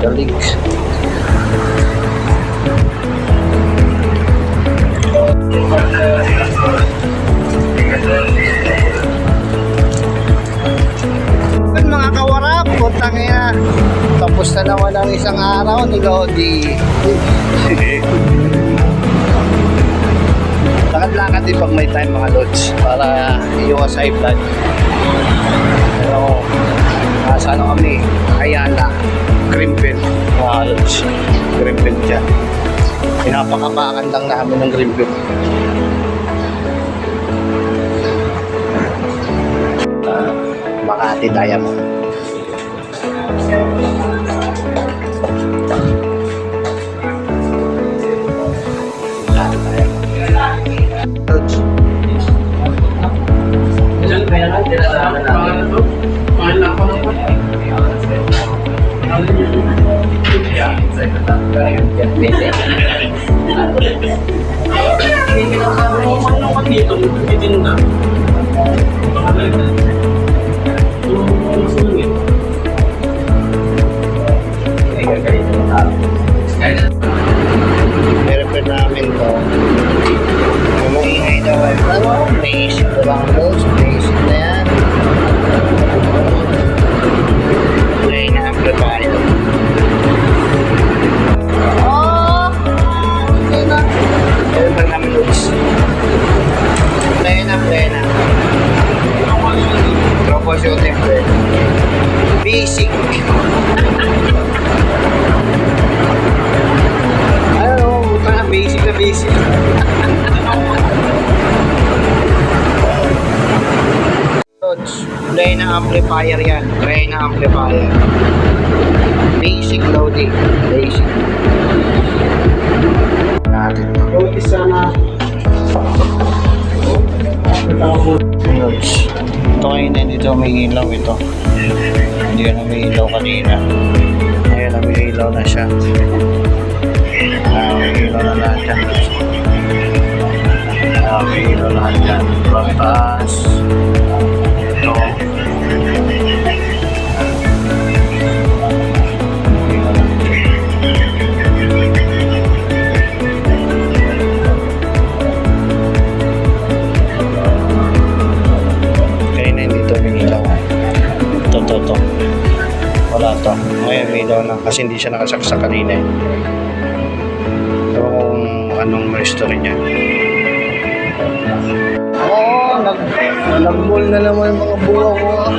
Galig. Mga kawarap, puntang yan. Tapos na naman ang isang araw ni Lodi. Lakad-lakad din pag may time mga lods para iwas high blood. Pero nasa ano kami, Ayala, Greenfield mga lods. Greenfield dyan. Pinapakabakan lang namin ng Greenfield. Makati Diamond. I-repair namin to. Kung maingay daw ay may isip na bang loads, may isip na yan. May na-amplify. Okay na. I-repair namin loads. Plena. Troubleshooting plena. Basic. Basic. Play na amplifier yan. Play na amplifier. Basic loading. Basic. Natin. Loading sana. Loads. Ito ngayon na dito may ilaw ito. Hindi na may ilaw kanina. Ngayon na may ilaw na siya. May ilaw na lahat dyan. May ilaw na lahat dyan. Taas. Ito. Kaya na dito may ilaw. Ito. Wala to. Ngayon may ilaw na kasi hindi siya nakasaksak kanina eh. Anong mystery niya? Nag-mall na naman yung mga bunga ko.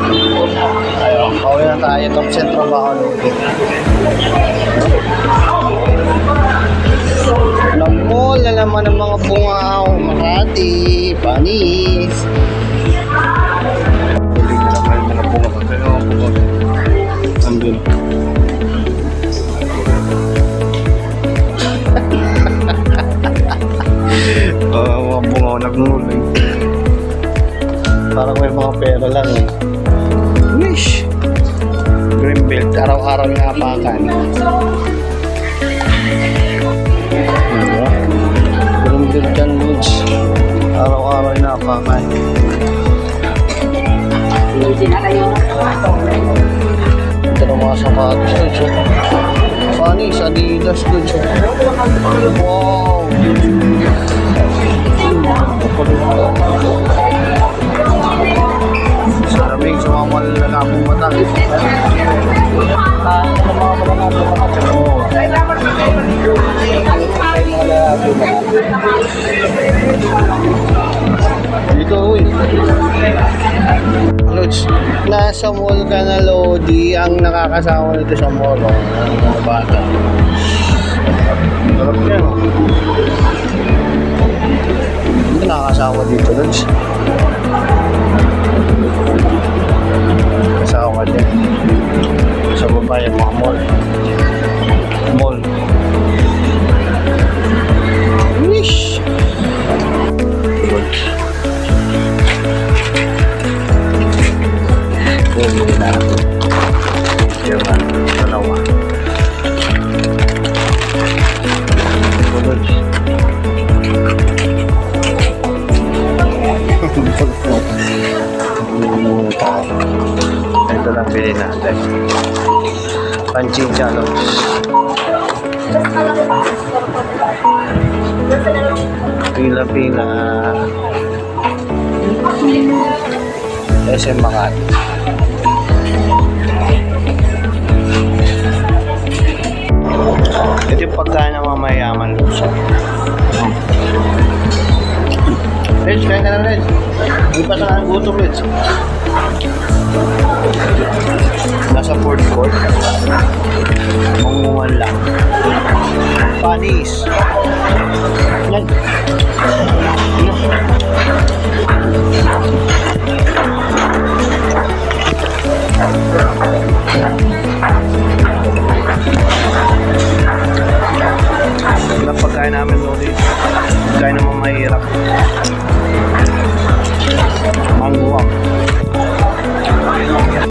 Ayun, kawin na tayo. Top set trabaho natin. Nag-mall na naman ang mga bunga ko. Makati, Panis. Huli na naman yung mga bunga ko. Kaya ako po. Andun. Mga bungaw nagmuli. Parang may mga pera lang eh. Wish! Greenfield, araw-araw yung apakan. Greenfield dyan, Ludes. Araw-araw yung apakan. Ito na mga sapatos, Ludes. Panis, Adidas, Ludes. Wow! Saraming sumamang lalakong mata. Dito, uy. Lods, nasa mall ka na, Lodi. Ang nakakasama nito sa mall, ang mga bata. Sarap yan, oh. Hindi nakakasawa dito, Lods. Kasawa din. Sa baba yung mga mall. Wish! Good. Bumili na ako. Diyan, dalawa. Good. Ito lang bilhin natin. Panchincha Lodge. Pila-pila. SM Makati. Ito yung pagkain ng mga mayayaman, Lutz. Reds, kain ka na, Reds. Hindi pa sa gutom, Reds. Nasa food court. Mangungan lang. Panis. Yan. Ang pagkain namin, Lodi. Pagkain naman mahirap.